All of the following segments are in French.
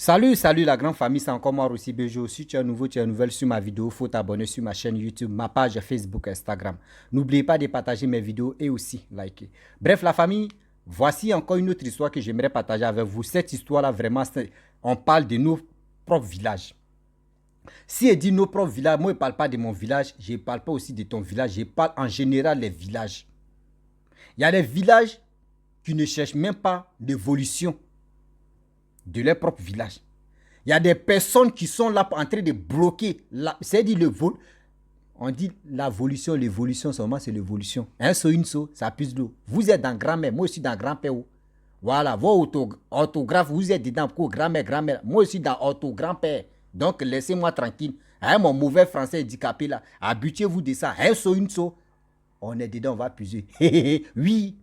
Salut la grande famille, c'est encore moi aussi Bejo. Si tu es nouveau, tu es nouvelle sur ma vidéo, il faut t'abonner sur ma chaîne YouTube, ma page Facebook, Instagram. N'oubliez pas de partager mes vidéos et aussi liker. Bref la famille, voici encore une autre histoire que j'aimerais partager avec vous. Cette histoire-là, vraiment, on parle de nos propres villages. Si elle dit nos propres villages, moi je ne parle pas de mon village, je ne parle pas aussi de ton village, je parle en général des villages. Il y a des villages qui ne cherchent même pas l'évolution de leur propre village. Il y a des personnes qui sont là en train de bloquer. C'est-à-dire on dit l'évolution seulement, c'est l'évolution. Un saut, une saut, ça pisse l'eau. Vous êtes dans grand-mère, moi aussi dans grand-père. Voilà, vos orthographes, vous êtes dedans pour grand-mère. Moi aussi dans ortho-grand-père. Donc laissez-moi tranquille. Hein, mon mauvais français handicapé là, habituez-vous de ça. Un saut, une saut. On est dedans, on va puiser. Oui.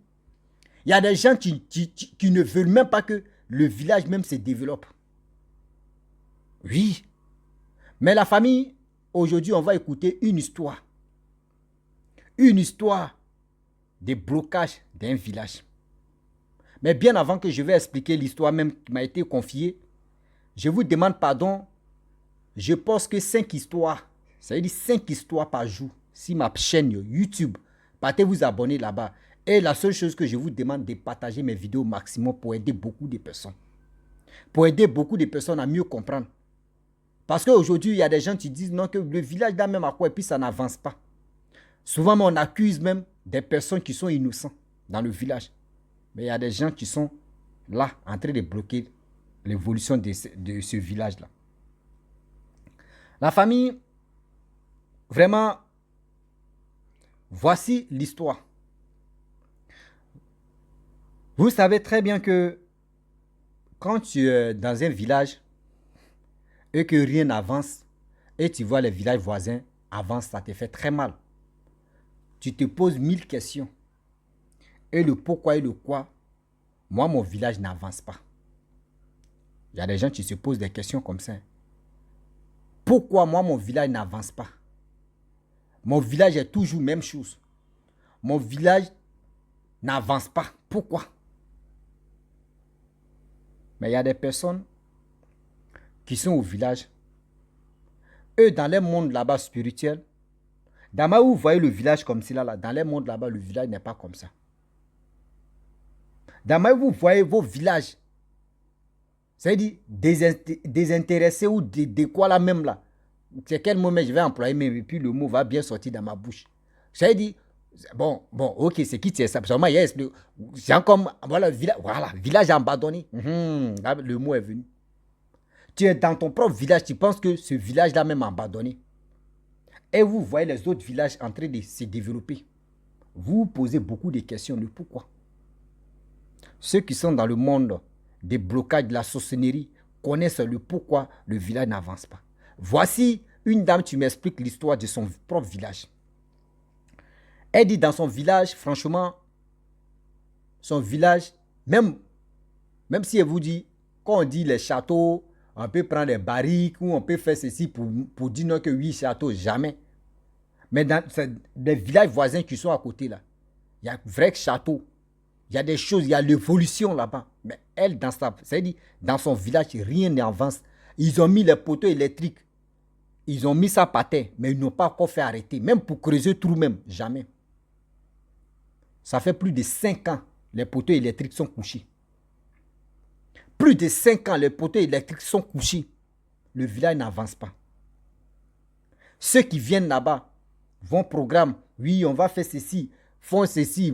Il y a des gens qui ne veulent même pas que le village même se développe. Oui. Mais la famille, aujourd'hui, on va écouter une histoire. Une histoire de blocage d'un village. Mais bien avant que je vais expliquer l'histoire même qui m'a été confiée, je vous demande pardon. Je poste que 5 histoires. Ça veut dire 5 histoires par jour sur ma chaîne YouTube. Partez vous abonner là-bas. Et la seule chose que je vous demande, de partager mes vidéos au maximum pour aider beaucoup de personnes. Pour aider beaucoup de personnes à mieux comprendre. Parce qu'aujourd'hui, il y a des gens qui disent non, que le village là même à quoi et puis ça n'avance pas. Souvent, on accuse même des personnes qui sont innocentes dans le village. Mais il y a des gens qui sont là en train de bloquer l'évolution de ce village-là. La famille, vraiment, voici l'histoire. Vous savez très bien que quand tu es dans un village et que rien n'avance et tu vois les villages voisins avancent, ça te fait très mal. Tu te poses 1000 questions. Et le pourquoi et le quoi, moi, mon village n'avance pas. Il y a des gens qui se posent des questions comme ça. Pourquoi moi, mon village n'avance pas? Mon village est toujours même chose. Mon village n'avance pas. Pourquoi? Mais il y a des personnes qui sont au village. Eux, dans leur monde là-bas spirituel, dans ma où vous voyez le village comme cela, là, dans leur monde là-bas, le village n'est pas comme ça. Dans ma où vous voyez vos villages, c'est-à-dire désintéressés ou de quoi là même là. C'est quel moment je vais employer, mais puis le mot va bien sortir dans ma bouche. C'est-à-dire, bon, ok, c'est qui c'est ça? C'est comme, voilà, village abandonné. Le mot est venu. Tu es dans ton propre village, tu penses que ce village-là même abandonné. Et vous voyez les autres villages en train de se développer. Vous vous posez beaucoup de questions, le pourquoi. Ceux qui sont dans le monde des blocages de la sorcellerie connaissent le pourquoi le village n'avance pas. Voici une dame qui m'explique l'histoire de son propre village. Elle dit dans son village, franchement, son village, même si elle vous dit, quand on dit les châteaux, on peut prendre des barriques ou on peut faire ceci pour dire non que oui, château, jamais. Mais dans les villages voisins qui sont à côté là, il y a un vrai château. Il y a des choses, il y a l'évolution là-bas. Mais elle, c'est-à-dire, dans son village, rien n'avance. Ils ont mis les poteaux électriques. Ils ont mis ça par terre, mais ils n'ont pas encore fait arrêter. Même pour creuser trou même, jamais. Ça fait plus de 5 ans, les poteaux électriques sont couchés. Plus de 5 ans, les poteaux électriques sont couchés. Le village n'avance pas. Ceux qui viennent là-bas vont programmer. Oui, on va faire ceci, font ceci.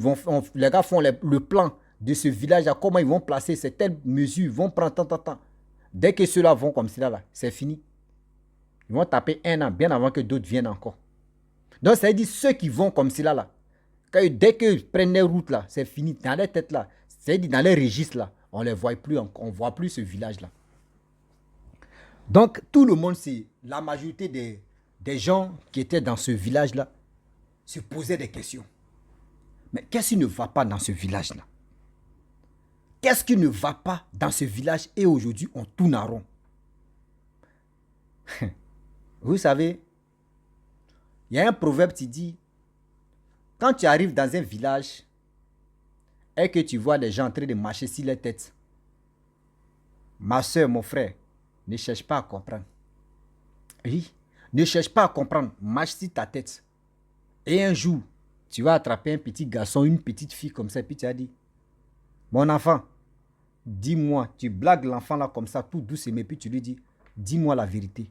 Les gars font le plan de ce village, comment ils vont placer certaines mesures, vont prendre tant. Dès que ceux-là vont comme cela, là, c'est fini. Ils vont taper un an, bien avant que d'autres viennent encore. Donc, ça veut dire ceux qui vont comme cela, là, dès qu'ils prennent les routes, là, c'est fini. Dans les têtes, là, c'est-à-dire dans les registres, là, on ne les voit plus, on ne voit plus ce village-là. Donc, tout le monde, la majorité des gens qui étaient dans ce village-là se posaient des questions. Mais qu'est-ce qui ne va pas dans ce village-là? Qu'est-ce qui ne va pas dans ce village? Et aujourd'hui, on tourne en rond. Vous savez, il y a un proverbe qui dit, quand tu arrives dans un village et que tu vois des gens en train de marcher sur les têtes, ma soeur, mon frère, Ne cherche pas à comprendre. Oui. Ne cherche pas à comprendre. Marche sur ta tête. Et un jour, tu vas attraper un petit garçon, une petite fille comme ça, et puis tu as dit, mon enfant, dis-moi, tu blagues l'enfant là comme ça, tout doucement, et puis tu lui dis, dis-moi la vérité.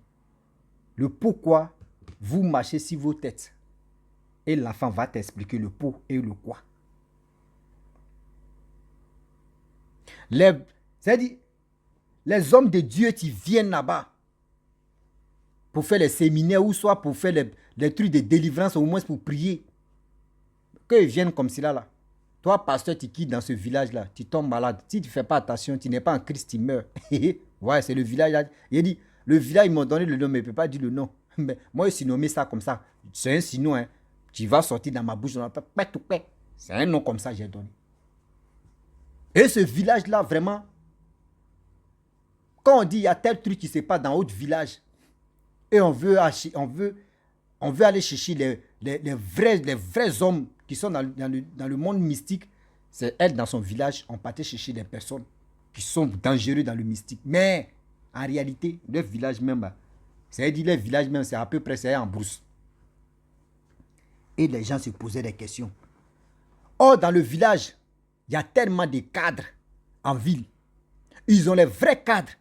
Le pourquoi vous marchez sur vos têtes. Et l'enfant va t'expliquer le pour et le quoi. C'est-à-dire, les hommes de Dieu qui viennent là-bas pour faire les séminaires ou soit pour faire les trucs de délivrance, au moins pour prier. Qu'ils viennent comme cela là. Toi, pasteur, tu quittes dans ce village-là, tu tombes malade. Si tu ne fais pas attention, tu n'es pas en Christ, tu meurs. Ouais, c'est le village là. Il dit, le village, ils m'ont donné le nom, mais il ne peut pas dire le nom. Mais moi, je suis nommé ça comme ça. C'est un sinon, hein. Tu vas sortir dans ma bouche. C'est un nom comme ça que j'ai donné. Et ce village-là, vraiment, quand on dit il y a tel truc qui se passe dans l'autre village, et on veut aller chercher les vrais hommes qui sont dans le monde mystique, c'est elle dans son village, on partait chercher des personnes qui sont dangereuses dans le mystique. Mais en réalité, le village même, c'est-à-dire le village même, c'est à peu près en brousse. Et les gens se posaient des questions. Or, dans le village, il y a tellement de cadres en ville. Ils ont les vrais cadres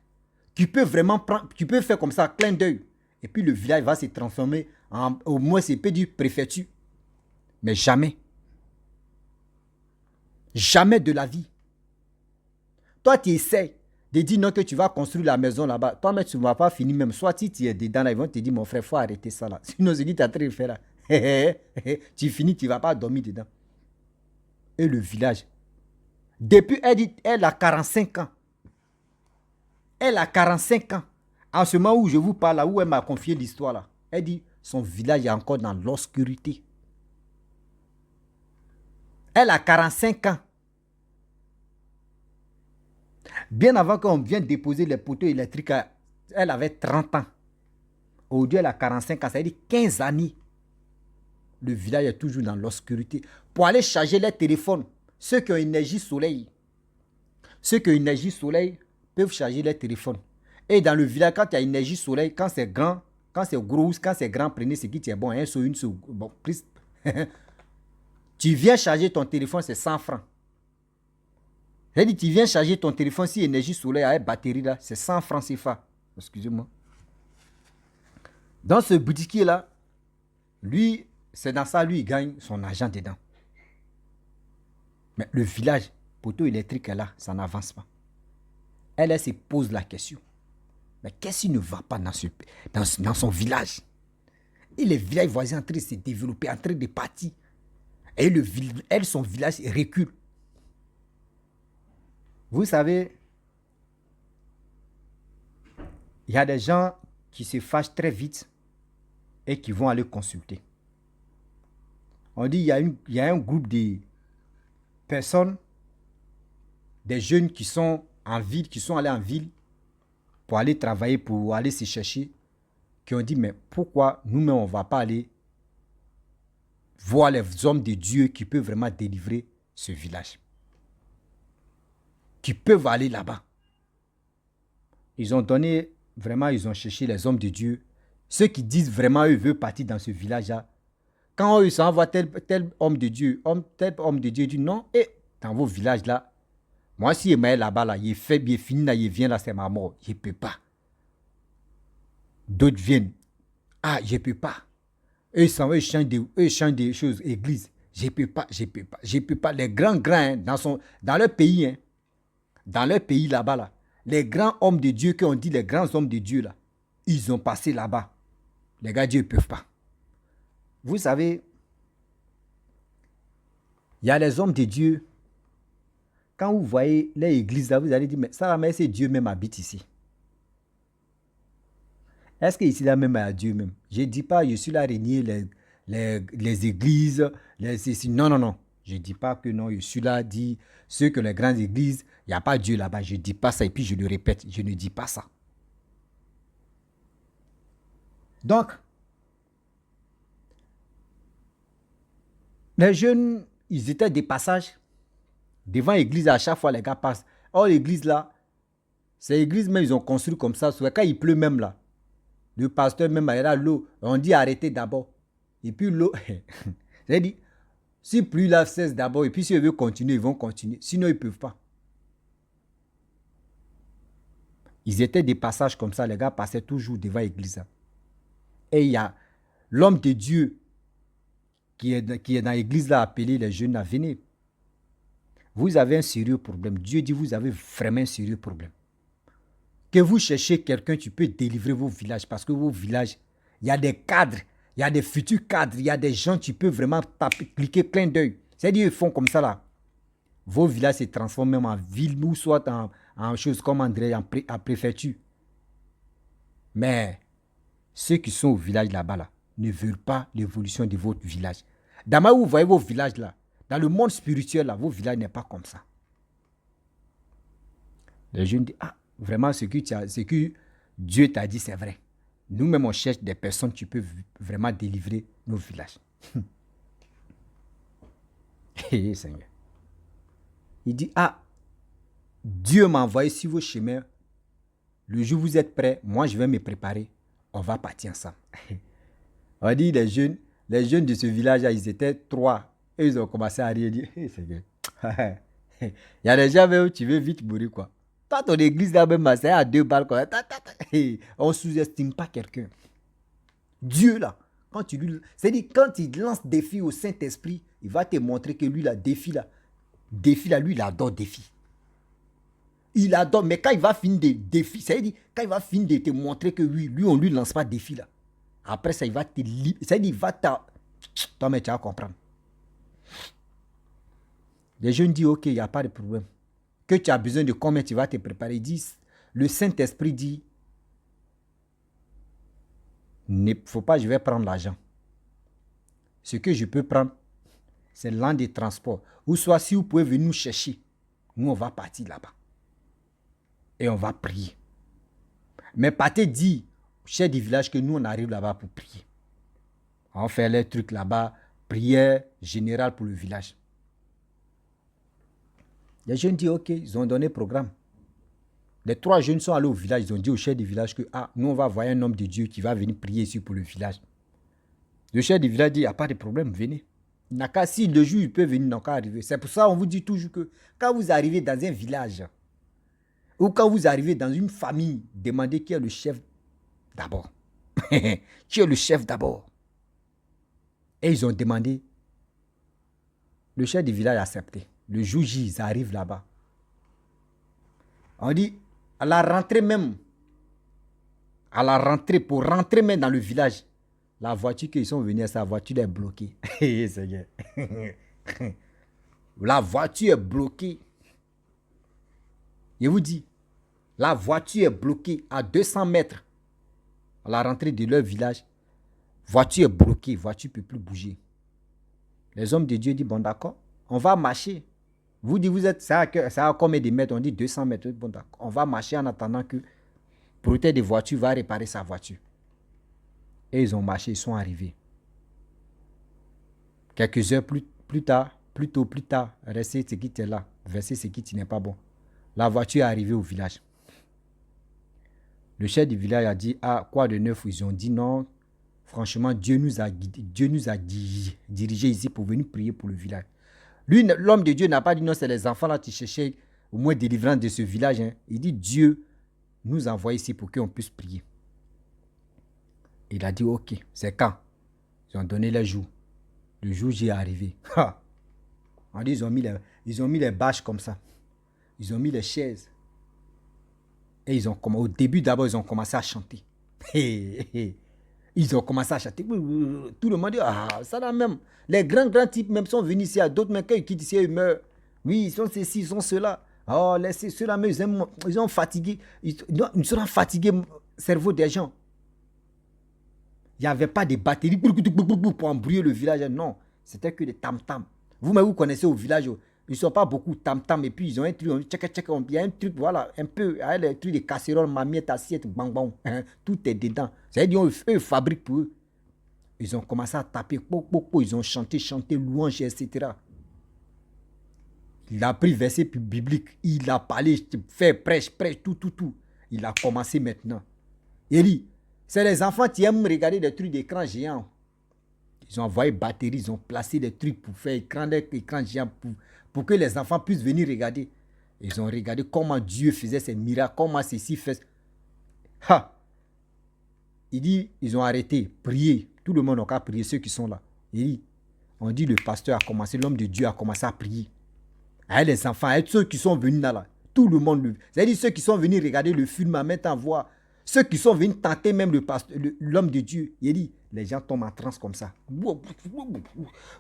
qui peuvent vraiment prendre, qui peuvent faire comme ça, clin d'œil. Et puis le village va se transformer en, au moins c'est peu du préfecture. Mais jamais. Jamais de la vie. Toi, tu essaies de dire non que tu vas construire la maison là-bas. Toi, mais tu ne vas pas finir même. Soit si tu es dedans là, ils vont te dire, mon frère, il faut arrêter ça là. Sinon, c'est qui t'as très fait là. Tu finis, tu ne vas pas dormir dedans. Et le village. Depuis, elle a 45 ans. Elle a 45 ans. En ce moment où je vous parle, là, où elle m'a confié l'histoire, là, elle dit, son village est encore dans l'obscurité. Elle a 45 ans. Bien avant qu'on vienne déposer les poteaux électriques, elle avait 30 ans. Aujourd'hui, elle a 45 ans, ça veut dire 15 années. Le village est toujours dans l'obscurité. Pour aller charger les téléphones, ceux qui ont énergie soleil, peuvent charger les téléphones. Et dans le village, quand il y a énergie soleil, quand c'est grand, quand c'est gros, quand c'est grand, prenez ce qui est bon. Un sur une sur, bon, plus. Tu viens charger ton téléphone, c'est 100 francs. J'ai dit, tu viens charger ton téléphone si énergie soleil avec batterie là, c'est 100 francs CFA. Excusez-moi. Dans ce boutiquier là, lui, c'est dans ça, lui, il gagne son argent dedans. Mais le village, poteau électrique est là, ça n'avance pas. Elle se pose la question. Mais qu'est-ce qui ne va pas dans son village? Et les villages voisins en train de se développer, en train de partir. Et son village recule. Vous savez, il y a des gens qui se fâchent très vite et qui vont aller consulter. On dit il y a un groupe de personnes, des jeunes qui sont en ville, qui sont allés en ville pour aller travailler, pour aller se chercher, qui ont dit, mais pourquoi nous-mêmes on ne va pas aller voir les hommes de Dieu qui peuvent vraiment délivrer ce village, qui peuvent aller là-bas. Ils ont donné, vraiment, ils ont cherché les hommes de Dieu, ceux qui disent vraiment, eux veulent partir dans ce village-là. Quand ils s'envoient tel homme de Dieu, tel homme de Dieu dit non, et dans vos villages là, moi si il m'a là-bas, là, il est fait, il est fini, là, il vient là, c'est ma mort, je ne peux pas. D'autres viennent, ah, je ne peux pas. Eux, ils chantent des choses, église, je ne peux pas, je ne peux pas. Les grands, hein, dans leur pays, hein, dans leur pays là-bas, là, les grands hommes de Dieu, qui ont dit les grands hommes de Dieu, là, ils ont passé là-bas. Les gars, Dieu ne peuvent pas. Vous savez, il y a les hommes de Dieu. Quand vous voyez les églises là, vous allez dire, mais ça, mais c'est Dieu même habite ici. Est-ce que ici là même il y a Dieu même? Je ne dis pas, je suis là à régner les églises, non, non, non. Je ne dis pas que non, je suis là à dire ceux que les grandes églises, il n'y a pas Dieu là-bas. Je ne dis pas ça et puis je le répète, je ne dis pas ça. Donc, les jeunes, ils étaient des passages devant l'église à chaque fois les gars passent. Or l'église là, Ces églises, même, ils ont construit comme ça. Quand il pleut même là, le pasteur même, il a l'eau. On dit arrêtez d'abord. Et puis l'eau, j'ai dit, si pluie là cesse d'abord, et puis si ils veulent continuer, ils vont continuer. Sinon, ils ne peuvent pas. Ils étaient des passages comme ça, les gars passaient toujours devant l'église. Et il y a l'homme de Dieu qui est dans l'église là, appelé les jeunes à venir. Vous avez un sérieux problème. Dieu dit, vous avez vraiment un sérieux problème. Que vous cherchez quelqu'un, tu peux délivrer vos villages. Parce que vos villages, il y a des cadres, il y a des futurs cadres, il y a des gens, tu peux vraiment taper, cliquer clin d'œil. C'est-à-dire, ils font comme ça là. Vos villages se transforment même en ville ou soit en chose comme André, en préfecture. Mais ceux qui sont au village là-bas là, ne veulent pas l'évolution de votre village. Dans où vous voyez vos villages là, dans le monde spirituel là, vos villages n'est pas comme ça. Les jeunes disent, ah, vraiment ce que Dieu t'a dit, c'est vrai. Nous-mêmes, on cherche des personnes qui peuvent vraiment délivrer nos villages. Hé, Seigneur. Il dit, ah, Dieu m'a envoyé sur vos chemins. Le jour où vous êtes prêts, moi, je vais me préparer. On va partir ensemble. On dit, les jeunes de ce village-là, ils étaient 3. Et ils ont commencé à rire. Dire, hey, Seigneur. Il y a des gens où tu veux vite mourir, quoi. Toi, ton église là même, c'est à 2 balles, quoi. On ne sous-estime pas quelqu'un. Dieu, là, c'est-à-dire, quand il lance défi au Saint-Esprit, il va te montrer que lui, là, défi, là, lui, il adore défi. Il adore, mais quand il va finir des défis, c'est-à-dire, quand il va finir de te montrer que lui, on ne lui lance pas défi, là. Après ça, il va te libérer. C'est-à-dire, il va te... Toi, mais tu vas comprendre. Les jeunes disent, ok, il n'y a pas de problème. Que tu as besoin de combien tu vas te préparer. Ils disent, le Saint-Esprit dit, il ne faut pas, je vais prendre l'argent. Ce que je peux prendre, c'est l'an de transport. Ou soit, si vous pouvez venir nous chercher, nous, on va partir là-bas. Et on va prier. Mais partez dire au chef du village que nous, on arrive là-bas pour prier. On fait les trucs là-bas, prière générale pour le village. Les jeunes disent, ok, ils ont donné programme. Les 3 jeunes sont allés au village, ils ont dit au chef du village que, ah, nous, on va voir un homme de Dieu qui va venir prier ici pour le village. Le chef du village dit, il n'y a pas de problème, venez. Il n'a qu'à, si le jour, il peut venir, il n'a qu'à arriver. C'est pour ça qu'on vous dit toujours que quand vous arrivez dans un village, ou quand vous arrivez dans une famille, demandez qui est le chef d'abord. Qui est le chef d'abord? Et ils ont demandé. Le chef du village a accepté. Le jour J, ils arrivent là-bas. On dit, à la rentrée même, pour rentrer même dans le village, la voiture qu'ils sont venus, sa voiture est bloquée. La voiture est bloquée. Je vous dis, la voiture est bloquée à 200 mètres. À la rentrée de leur village, voiture est bloquée, voiture ne peut plus bouger. Les hommes de Dieu disent, bon d'accord, on va marcher. Vous dites, vous êtes, ça a combien de mètres? On dit 200 mètres. Bon d'accord, on va marcher en attendant que le propriétaire de voiture va réparer sa voiture. Et ils ont marché, ils sont arrivés. Quelques heures plus tard, restez ce qui était là, versez ce qui n'est pas bon. La voiture est arrivée au village. Le chef du village a dit, ah, quoi de neuf? Ils ont dit non, franchement, Dieu nous a dirigés ici pour venir prier pour le village. Lui, l'homme de Dieu n'a pas dit non, c'est les enfants là qui cherchaient au moins délivrance de ce village. Hein. Il dit, Dieu nous envoie ici pour qu'on puisse prier. Il a dit, ok, c'est quand? Ils ont donné les jours. Le jour J est arrivé. On dit, ils ont mis les bâches comme ça. Ils ont mis les chaises. Et au début, d'abord, ils ont commencé à chanter. Ils ont commencé à chanter. Tout le monde dit, ah, ça là même. Les grands types même sont venus ici. D'autres, mais quand ils quittent ici, ils meurent. Oui, ils sont ceci, ils sont cela. Oh, ceux-là, mais ils ont fatigué. Ils sont fatigués, cerveau des gens. Il n'y avait pas de batterie pour embrouiller le village. Non, c'était que des tam-tam. Vous-même, vous connaissez au village, ils ne sont pas beaucoup tam-tam. Et puis, ils ont un truc, il y a un truc, voilà, un peu, les trucs de casseroles, mamiettes, assiettes, bang, bang. Hein, tout est dedans. C'est-à-dire, eux, ils fabriquent pour eux. Ils ont commencé à taper, ils ont chanté, louanges, etc. Il a pris verset biblique. Il a parlé, fait prêche, tout. Il a commencé maintenant. Il dit, c'est les enfants qui aiment regarder des trucs d'écran géant. Ils ont envoyé batterie, ils ont placé des trucs pour faire écran géant pour que les enfants puissent venir regarder. Ils ont regardé comment Dieu faisait ses miracles, comment ceci fait. Ha! Il dit, ils ont arrêté, prier. Tout le monde n'a qu'à prier, ceux qui sont là. Il dit, on dit le pasteur a commencé, l'homme de Dieu a commencé à prier. Avec les enfants, avec ceux qui sont venus là, tout le monde. C'est-à-dire ceux qui sont venus regarder le film en mettant voir. Ceux qui sont venus tenter même l'homme de Dieu. Il dit, les gens tombent en transe comme ça.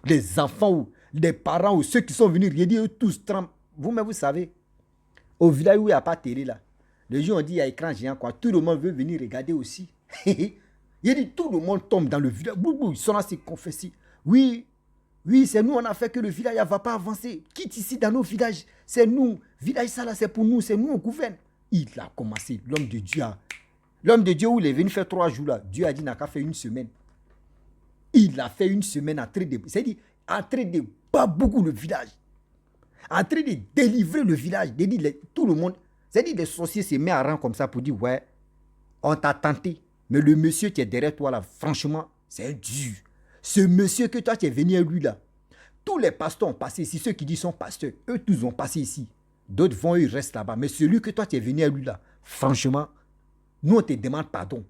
Les enfants ou les parents ou ceux qui sont venus, il dit, eux tous tremblent. Vous-même, vous savez, au village où il n'y a pas de télé là, les gens ont dit, il y a écran géant quoi. Tout le monde veut venir regarder aussi. Il dit, tout le monde tombe dans le village. Ils sont là, c'est confessés. Oui, c'est nous, on a fait que le village ne va pas avancer. Quitte ici dans nos villages. C'est nous. Village, ça là, c'est pour nous. C'est nous, on gouverne. Il a commencé. L'homme de Dieu, où il est venu faire 3 jours là, Dieu a dit, n'a qu'à faire 1 semaine. Il a fait 1 semaine en train de... C'est-à-dire, en train de pas beaucoup le village. En train de délivrer le village. Tout le monde. C'est-à-dire, les sorciers se mettent à rang comme ça pour dire, ouais, on t'a tenté. Mais le monsieur qui est derrière toi là, franchement, c'est dur. Ce monsieur que toi tu es venu à lui là, tous les pasteurs ont passé ici, ceux qui disent sont pasteurs, eux tous ont passé ici. D'autres vont, ils restent là-bas. Mais celui que toi tu es venu à lui là, franchement, nous on te demande pardon.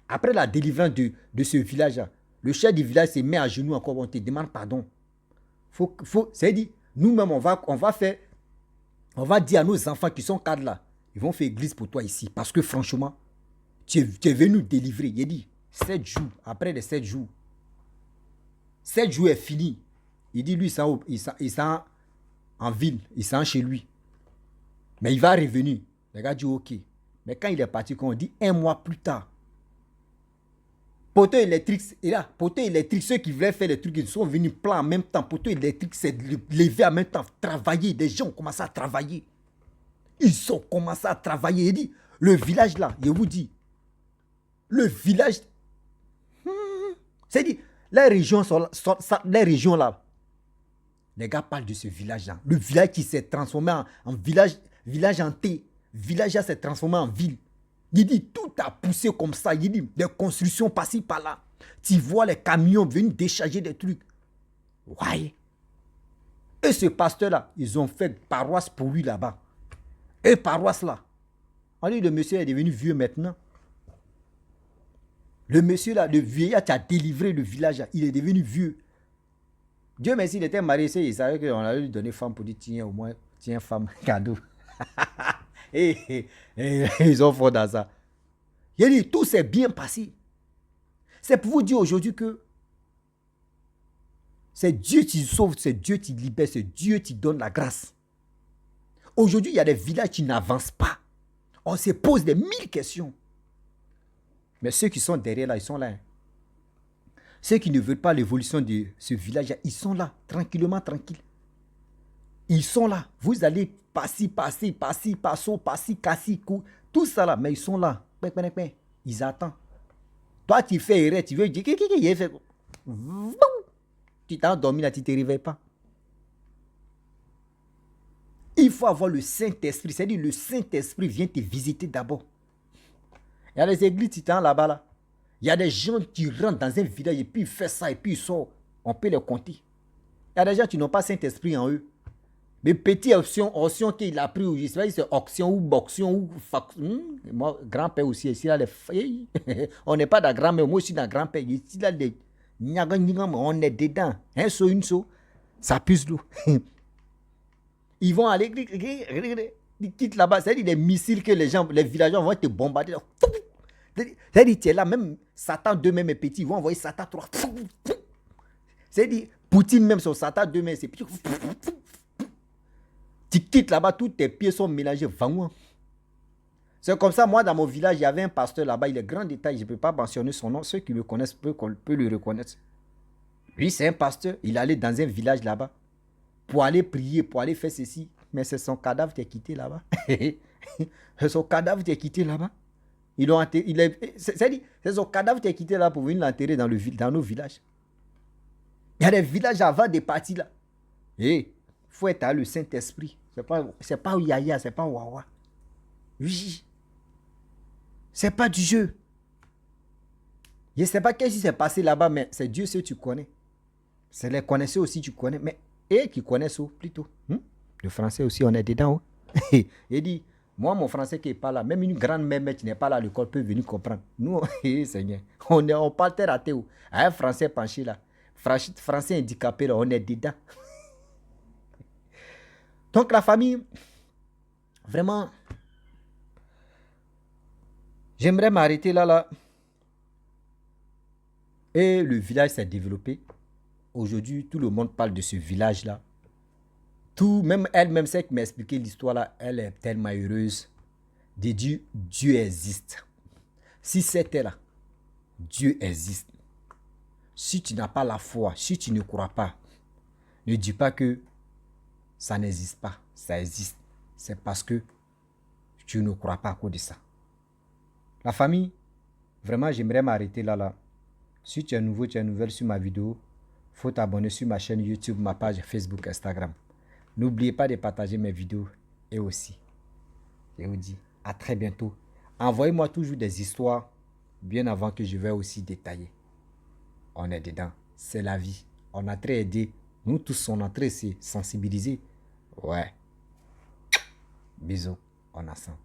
Après la délivrance de ce village là, le chef du village se met à genoux encore, on te demande pardon. C'est-à-dire, nous-mêmes on va dire à nos enfants qui sont cadres là, ils vont faire église pour toi ici. Parce que franchement, tu es venu délivrer. Il dit, 7 jours, après les 7 jours, 7 jours est fini. Il dit, lui, il s'en en ville, il s'en chez lui. Mais il va revenir. Le gars dit, ok. Mais quand il est parti, quand on dit 1 mois plus tard, poteau électrique, et là, poteau électrique, ceux qui voulaient faire les trucs, ils sont venus plein en même temps. Poteau électrique s'est levé en même temps, travailler. Des gens ont commencé à travailler. Ils ont commencé à travailler. Il dit, le village là, je vous dis, le village, c'est-à-dire, les régions là, les gars parlent de ce village-là. Le village qui s'est transformé en village hanté. Village là s'est transformé en ville. Il dit, tout a poussé comme ça. Il dit, des constructions passées par là. Tu vois les camions venir décharger des trucs. Ouais. Et ce pasteur-là, ils ont fait paroisse pour lui là-bas. Et paroisse là. On dit, le monsieur est devenu vieux maintenant. Le monsieur là, le vieillard qui a délivré le village là, il est devenu vieux. Dieu merci, il était marié, il savait qu'on allait lui donner femme pour dire, tiens, au moins, tiens, femme, cadeau. Et ils ont fait dans ça. Il dit, tout s'est bien passé. C'est pour vous dire aujourd'hui que c'est Dieu qui sauve, c'est Dieu qui libère, c'est Dieu qui donne la grâce. Aujourd'hui, il y a des villages qui n'avancent pas. On se pose des 1000 questions. Mais ceux qui sont derrière là, ils sont là. Ceux qui ne veulent pas l'évolution de ce village, ils sont là, tranquillement, tranquilles. Ils sont là. Vous allez passer, casser, tout ça là, mais ils sont là. Ils attendent. Toi, tu fais erreur, tu veux dire, tu t'es endormi là, tu ne te réveilles pas. Il faut avoir le Saint-Esprit, c'est-à-dire le Saint-Esprit vient te visiter d'abord. Il y a des églises titans là-bas. Là. Il y a des gens qui rentrent dans un village et puis ils font ça et puis ils sortent. On peut les compter. Il y a des gens qui n'ont pas Saint-Esprit en eux. Mais petite option qu'il a pris, je ne sais pas si c'est option ou boxion ou moi, grand-père aussi, ici, là, on n'est pas dans grand-mère, moi aussi dans grand-père. Ici, là, on est dedans. Un saut, une saut, ça puse l'eau. Ils vont aller, ils quittent là-bas, c'est-à-dire les missiles que les villageois vont te bombarder. C'est-à-dire, tu es là, même Satan 2 même est petit, ils vont envoyer Satan 3. C'est-à-dire, Poutine même son Satan 2 même c'est petit. Tu quittes là-bas, tous tes pieds sont mélangés. C'est comme ça, moi dans mon village, il y avait un pasteur là-bas, il est grand détail, je ne peux pas mentionner son nom, ceux qui le connaissent peuvent le reconnaître. Lui, c'est un pasteur, il allait dans un village là-bas pour aller prier, pour aller faire ceci. Mais c'est son cadavre qui est quitté là-bas. C'est son cadavre qui est quitté là-bas. C'est son cadavre qui est quitté là pour venir l'enterrer dans nos villages. Il y a des villages avant des parties là. faut être à le Saint-Esprit. C'est pas Yaya, c'est pas Wawa. Oui. C'est pas du jeu. Je ne sais pas qu'est-ce qui s'est passé là-bas, mais c'est Dieu seul tu connais. C'est les connaisseurs aussi tu connais, mais eux qui connaissent plutôt. Le français aussi, on est dedans. Il dit, moi, mon français qui n'est pas là, même une grande mère qui n'est pas là à l'école peut venir comprendre. Nous, Seigneur, on parle terre à terre. Un français penché là, français handicapé là, on est dedans. Donc la famille, vraiment, j'aimerais m'arrêter là. Et le village s'est développé. Aujourd'hui, tout le monde parle de ce village-là. Même elle-même, celle qui m'a expliqué l'histoire là, elle est tellement heureuse de dire Dieu existe. Si c'était là, Dieu existe. Si tu n'as pas la foi, si tu ne crois pas, ne dis pas que ça n'existe pas. Ça existe. C'est parce que tu ne crois pas à cause de ça. La famille, vraiment, j'aimerais m'arrêter là. Si tu es nouveau, tu es nouvelle sur ma vidéo, il faut t'abonner sur ma chaîne YouTube, ma page Facebook, Instagram. N'oubliez pas de partager mes vidéos et aussi, je vous dis à très bientôt. Envoyez-moi toujours des histoires bien avant que je vais aussi détailler. On est dedans, c'est la vie. On a très aidé. Nous tous, on a très sensibilisé. Ouais. Bisous, on a ça.